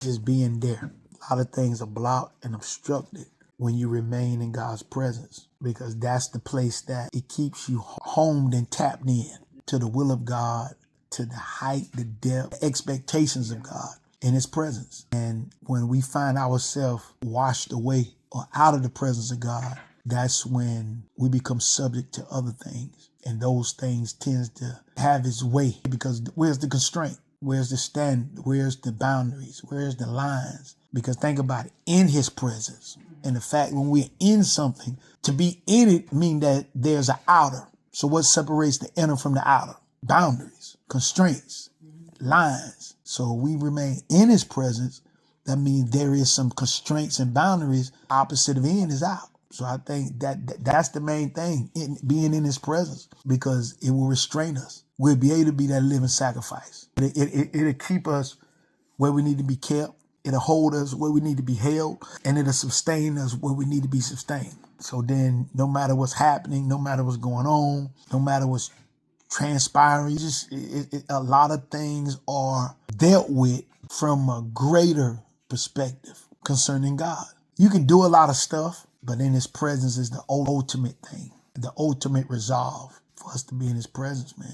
just being there. A lot of things are blocked and obstructed when you remain in God's presence, because that's the place that it keeps you homed and tapped in to the will of God, to the height, the depth, expectations of God in his presence. And when we find ourselves washed away or out of the presence of God, that's when we become subject to other things. And those things tends to have its way, because where's the constraint? Where's the standard? Where's the boundaries? Where's the lines? Because think about it, in his presence. And the fact when we're in something, to be in it means that there's an outer. So what separates the inner from the outer? Boundaries, constraints, lines. So we remain in his presence. That means there is some constraints and boundaries. Opposite of in is out. So I think that's the main thing, in being in his presence, because it will restrain us. We'll be able to be that living sacrifice. It'll keep us where we need to be kept. It'll hold us where we need to be held, and it'll sustain us where we need to be sustained. So then no matter what's happening, no matter what's going on, no matter what's transpiring, a lot of things are dealt with from a greater perspective concerning God. You can do a lot of stuff, but in his presence is the ultimate thing, the ultimate resolve for us to be in his presence, man.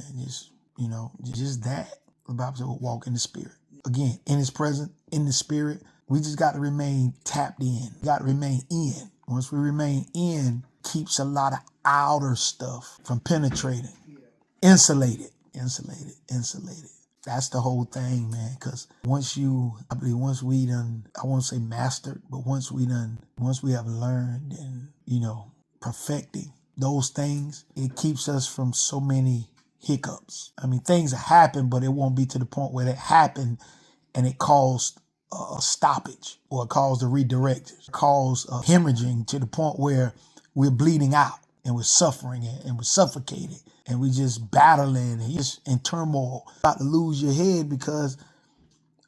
Just that. The Bible says we'll walk in the spirit. Again, in his presence, in the spirit, we just got to remain tapped in. We got to remain in. Once we remain in, keeps a lot of outer stuff from penetrating. Insulated. That's the whole thing, man. Because once we done, I won't say mastered, but once we have learned and, perfecting those things, it keeps us from so many hiccups. I mean, things happen, but it won't be to the point where it happened and it caused a stoppage, or it caused a redirect, it caused a hemorrhaging to the point where we're bleeding out and we're suffering and we're suffocated and we just battling and just in turmoil, about to lose your head because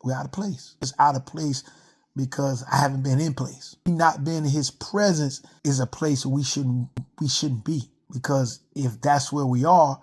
we're out of place. It's out of place because I haven't been in place. Not being in his presence is a place we shouldn't be, because if that's where we are,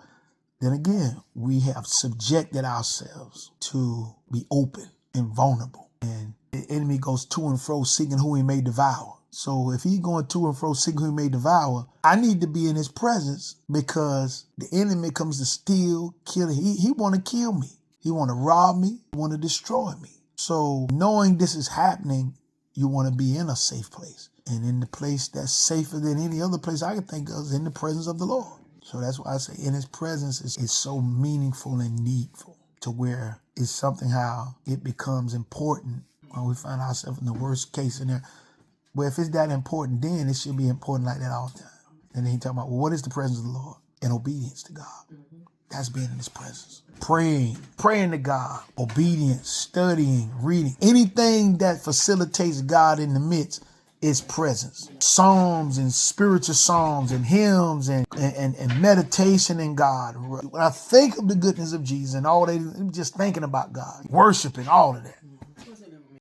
then again, we have subjected ourselves to be open and vulnerable. And the enemy goes to and fro seeking who he may devour. So if he's going to and fro seeking who he may devour, I need to be in his presence, because the enemy comes to steal, kill. He want to kill me. He want to rob me. He want to destroy me. So knowing this is happening, you want to be in a safe place. And in the place that's safer than any other place I can think of is in the presence of the Lord. So that's why I say in his presence is so meaningful and needful, to where it's something how it becomes important when we find ourselves in the worst case scenario. Well, if it's that important, then it should be important like that all the time. And then he talking about, well, what is the presence of the Lord? And obedience to God. That's being in his presence. Praying to God, obedience, studying, reading, anything that facilitates God in the midst is presence. Psalms and spiritual songs and hymns and meditation in God. When I think of the goodness of Jesus and all that, I'm just thinking about God, worshiping, all of that.